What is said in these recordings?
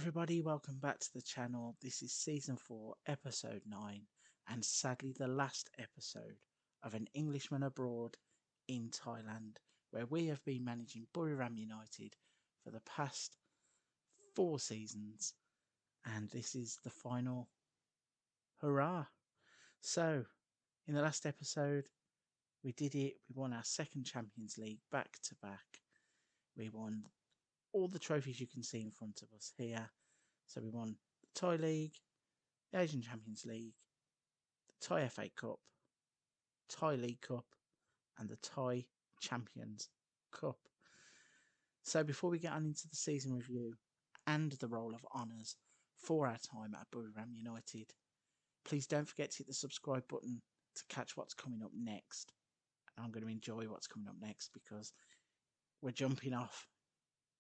everybody, welcome back to the channel. This is season 4, episode 9, and sadly the last episode of An Englishman Abroad in Thailand, where we have been managing Buriram United for the past 4 seasons, and this is the final hurrah. So, in the last episode, we did it. We won our second Champions League back to back. We won all the trophies you can see in front of us here. So we won the Thai League, the Asian Champions League, the Thai FA Cup, Thai League Cup, and the Thai Champions Cup. So before we get on into the season review and the roll of honours for our time at Buriram United, please don't forget to hit the subscribe button to catch what's coming up next. I'm going to enjoy what's coming up next because we're jumping off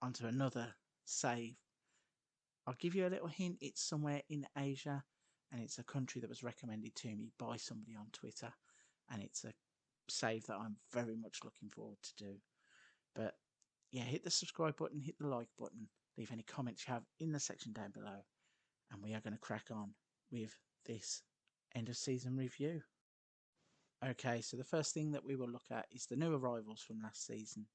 onto another save. I'll give you a little hint. It's somewhere in Asia, and it's a country that was recommended to me by somebody on Twitter, and it's a save that I'm very much looking forward to do. But yeah, hit the subscribe button, hit the like button, leave any comments you have in the section down below, and we are going to crack on with this end of season review. Okay, so the first thing that we will look at is the new arrivals from last season.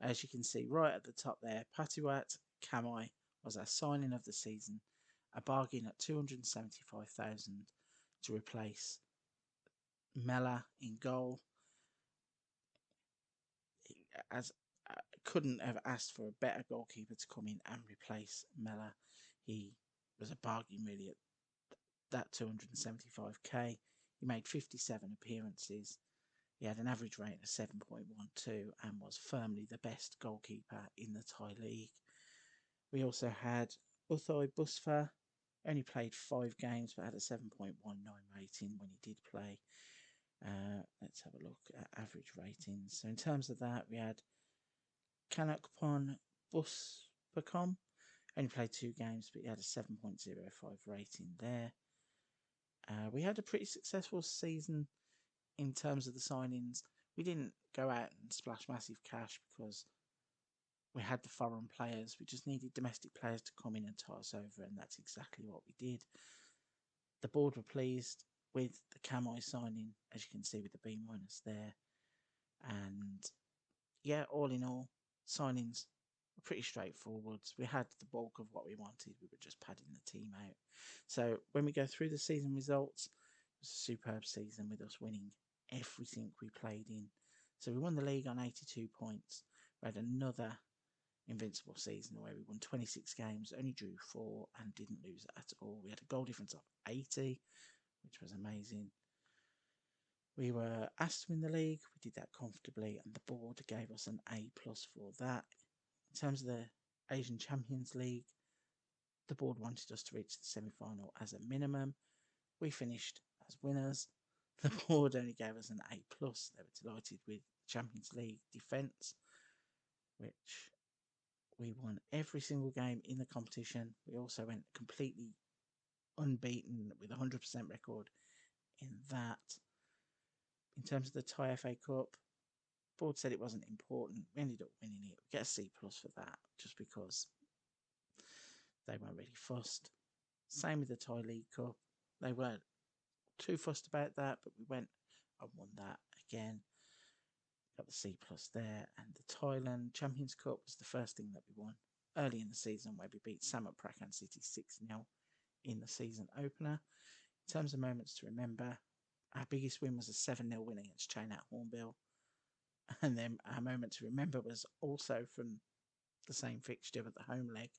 As you can see right at the top there, Patiwat Kamai was our signing of the season, a bargain at 275,000 to replace Mela in goal. As I couldn't have asked for a better goalkeeper to come in and replace Mela. He was a bargain really at that 275k. He made 57 appearances. He had an average rate of 7.12 and was firmly the best goalkeeper in the Thai League. We also had Uthoy Busfa, only played 5 games but had a 7.19 rating when he did play. Let's have a look at average ratings. So in terms of that, we had Kanakpon Buspacom, only played 2 games but he had a 7.05 rating there. We had a pretty successful season in terms of the signings. We didn't go out and splash massive cash because we had the foreign players. We just needed domestic players to come in and tie us over, and that's exactly what we did. The board were pleased with the Kamai signing, as you can see with the B- there. And yeah, all in all, signings were pretty straightforward. We had the bulk of what we wanted. We were just padding the team out. So when we go through the season results, it was a superb season with us winning everything we played in. So we won the league on 82 points. We had another invincible season where we won 26 games, only drew 4 and didn't lose at all. We had a goal difference of 80, which was amazing. We were asked to win the league. We did that comfortably, and the board gave us an A+ for that. In terms of the Asian Champions League, the board wanted us to reach the semi-final as a minimum. We finished as winners. The board only gave us an A+. They were delighted with Champions League defence, which we won every single game in the competition. We also went completely unbeaten with a 100% record in that. In terms of the Thai FA Cup, board said it wasn't important. We ended up winning it. We get a C+ for that, just because they weren't really fussed. Same with the Thai League Cup. They weren't too fussed about that, but we went and won that again. Got the C+ there. And the Thailand Champions Cup was the first thing that we won early in the season, where we beat Samut Prakan City 6-0 in the season opener. In terms of moments to remember, our biggest win was a 7-0 win against Chain at Hornbill. And then our moment to remember was also from the same fixture at the home leg,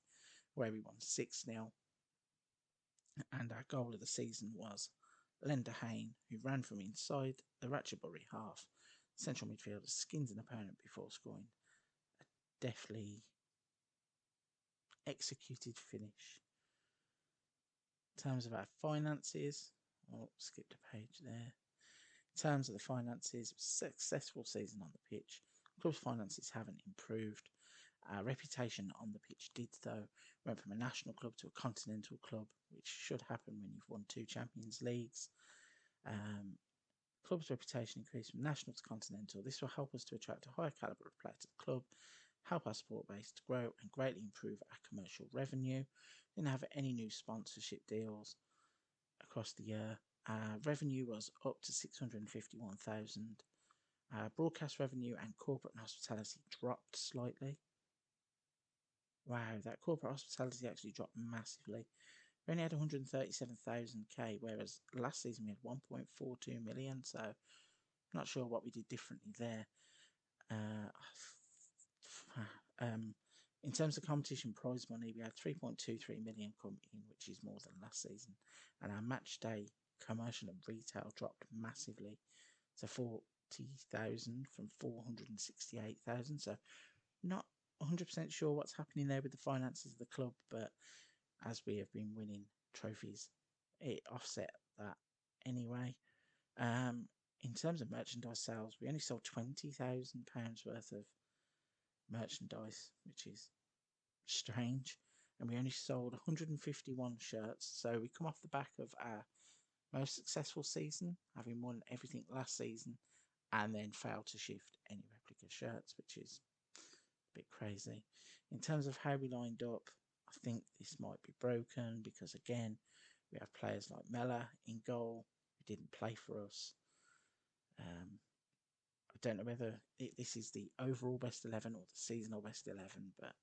where we won 6-0. And our goal of the season was Lender Hain, who ran from inside the Ratchaburi half. Central midfielder skins an opponent before scoring a deftly executed finish. In terms of our finances, skipped a page there. In terms of the finances, it was a successful season on the pitch. Club's finances haven't improved. Our reputation on the pitch did, though. We went from a national club to a continental club, which should happen when you've won 2 Champions Leagues. Club's reputation increased from national to continental. This will help us to attract a higher calibre of player to the club, help our support base to grow and greatly improve our commercial revenue. Didn't have any new sponsorship deals across the year. Revenue was up to 651,000. Broadcast revenue and corporate and hospitality dropped slightly. Wow, that corporate hospitality actually dropped massively. We only had 137,000k, whereas last season we had 1.42 million. So, not sure what we did differently there. In terms of competition prize money, we had 3.23 million come in, which is more than last season. And our match day commercial and retail dropped massively to 40,000 from 468,000. So, not 100% sure what's happening there with the finances of the club, but as we have been winning trophies, it offset that anyway. In terms of merchandise sales, we only sold £20,000 worth of merchandise, which is strange, and we only sold 151 shirts. So we come off the back of our most successful season, having won everything last season, and then failed to shift any replica shirts, which is a bit crazy. In terms of how we lined up, I think this might be broken because, again, we have players like Mella in goal who didn't play for us. I don't know whether this is the overall best 11 or the seasonal best 11, but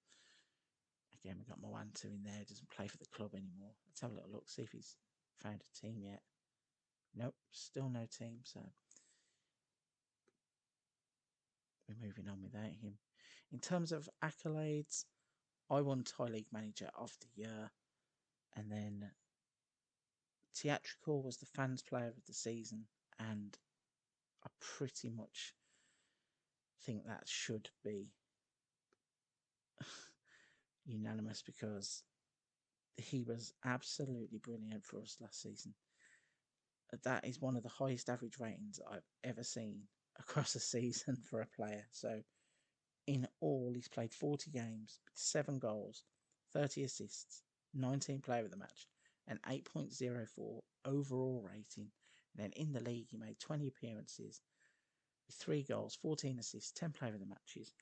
again, we've got Moanta in there, doesn't play for the club anymore. Let's have a little look, see if he's found a team yet. Nope, still no team, so we're moving on without him. In terms of accolades, I won Thai League Manager of the Year, and then Theatrical was the Fans Player of the Season, and I pretty much think that should be unanimous because he was absolutely brilliant for us last season. That is one of the highest average ratings I've ever seen across a season for a player. So in all, he's played 40 games, 7 goals, 30 assists, 19 player of the match, and 8.04 overall rating. And then in the league, he made 20 appearances, 3 goals, 14 assists, 10 player of the matches,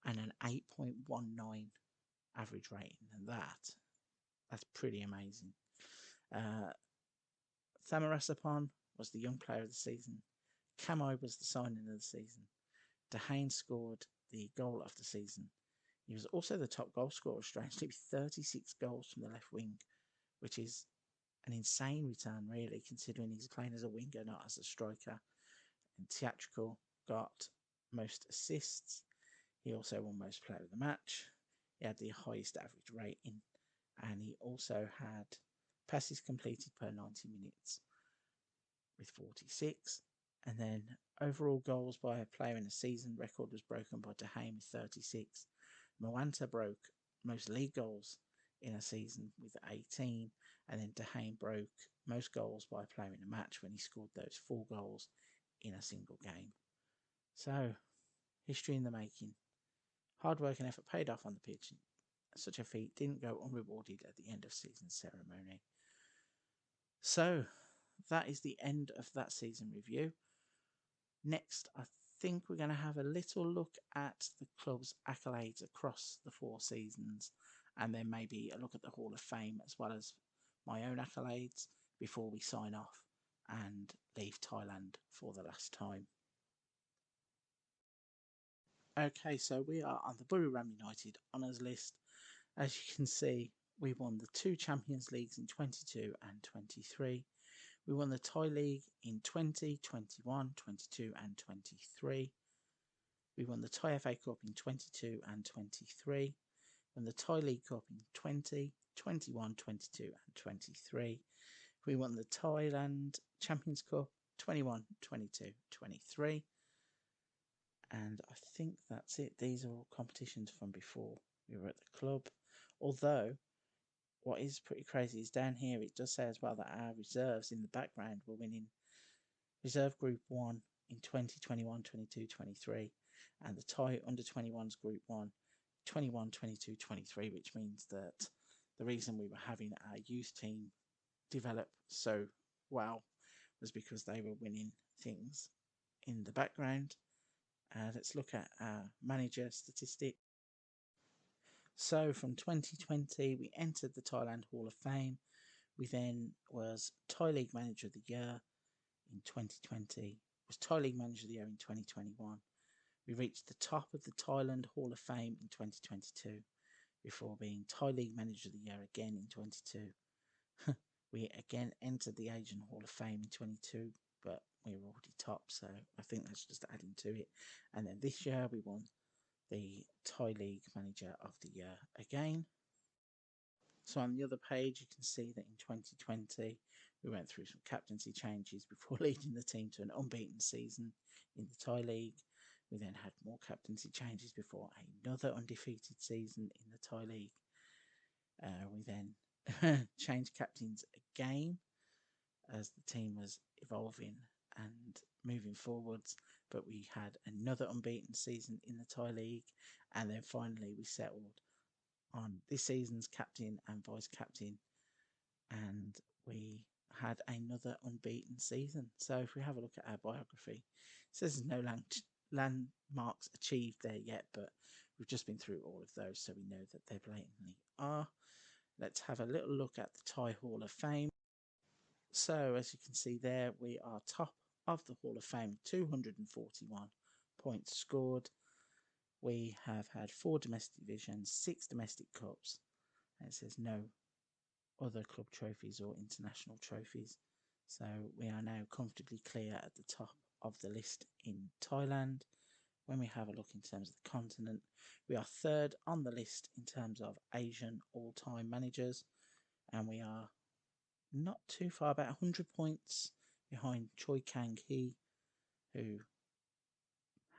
and an 8.19 average rating. And that's pretty amazing. Thamarasapan was the young player of the season. Kamai was the signing of the season. Dehane scored the goal of the season. He was also the top goal scorer, strangely, with 36 goals from the left wing, which is an insane return, really, considering he's playing as a winger, not as a striker. And Theatrical got most assists. He also won most player of the match. He had the highest average rating, and he also had passes completed per 90 minutes with 46. And then overall goals by a player in a season record was broken by Dehane with 36. Moanta broke most league goals in a season with 18. And then Dehane broke most goals by a player in a match when he scored those 4 goals in a single game. So, history in the making. Hard work and effort paid off on the pitch. Such a feat didn't go unrewarded at the end of season ceremony. So, that is the end of that season review. Next, I think we're going to have a little look at the club's accolades across the 4 seasons, and then maybe a look at the Hall of Fame as well as my own accolades before we sign off and leave Thailand for the last time. Okay, so we are on the Buriram United honours list. As you can see, we won the 2 Champions Leagues in 22 and 23. We won the Thai League in 20, 21, 22 and 23. We won the Thai FA Cup in 22 and 23. Won the Thai League Cup in 20, 21, 22 and 23. We won the Thailand Champions Cup 21, 22, 23. And I think that's it. These are all competitions from before we were at the club. Although, what is pretty crazy is down here it does say as well that our reserves in the background were winning Reserve Group 1 in 2021, 22, 23, and the Thai Under-21s Group 1, 21, 22, 23, which means that the reason we were having our youth team develop so well was because they were winning things in the background. Let's look at our manager statistic. So from 2020, we entered the Thailand Hall of Fame. We then was Thai League Manager of the Year in 2020, was Thai League Manager of the Year in 2021. We reached the top of the Thailand Hall of Fame in 2022, before being Thai League Manager of the Year again in 22. We again entered the Asian Hall of Fame in 22, but we were already top, so I think that's just adding to it. And then this year we won the Thai League Manager of the Year again. So on the other page, you can see that in 2020, we went through some captaincy changes before leading the team to an unbeaten season in the Thai League. We then had more captaincy changes before another undefeated season in the Thai League. We then changed captains again as the team was evolving and moving forwards, but we had another unbeaten season in the Thai League, and then finally we settled on this season's captain and vice captain, and we had another unbeaten season. So if we have a look at our biography, it says there's no landmarks achieved there yet, but we've just been through all of those, so we know that they blatantly are. Let's have a little look at the Thai Hall of Fame. So as you can see there, we are top of the Hall of Fame, 241 points scored. We have had 4 domestic divisions, 6 domestic cups, and it says no other club trophies or international trophies. So we are now comfortably clear at the top of the list in Thailand. When we have a look in terms of the continent, we are 3rd on the list in terms of Asian all-time managers, and we are not too far, about 100 points behind Choi Kang-hee, who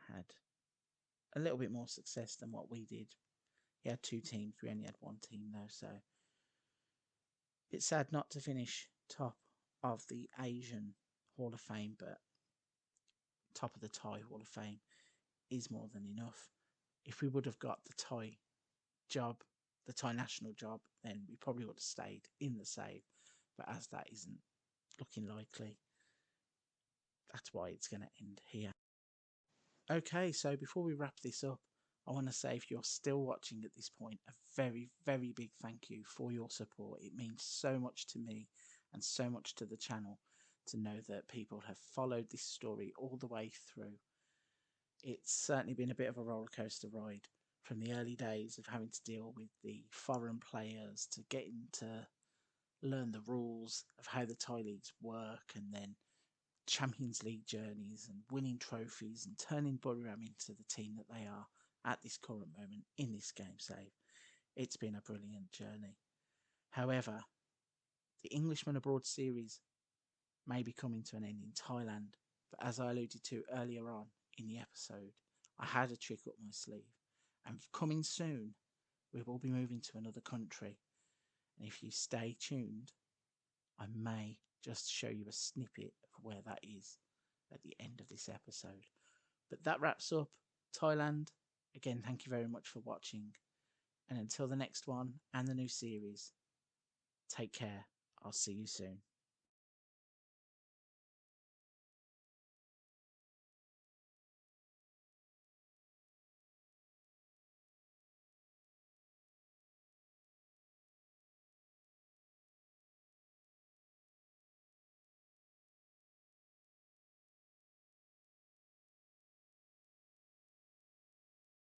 had a little bit more success than what we did. He had 2 teams, we only had 1 team though, so it's sad not to finish top of the Asian Hall of Fame, but top of the Thai Hall of Fame is more than enough. If we would have got the Thai job, the Thai national job, then we probably would have stayed in the save, but as that isn't looking likely, that's why it's going to end here. Okay, so before we wrap this up, I want to say, if you're still watching at this point, a very, very big thank you for your support. It means so much to me and so much to the channel to know that people have followed this story all the way through. It's certainly been a bit of a roller coaster ride, from the early days of having to deal with the foreign players to getting to learn the rules of how the Thai leagues work, and then Champions League journeys and winning trophies and turning Buriram into the team that they are at this current moment in this game save. It's been a brilliant journey. However, the Englishman Abroad series may be coming to an end in Thailand, but as I alluded to earlier on in the episode, I had a trick up my sleeve, and coming soon we will be moving to another country, and if you stay tuned, I may just show you a snippet of where that is at the end of this episode. But that wraps up Thailand. Again, thank you very much for watching, and until the next one and the new series, take care. I'll see you soon.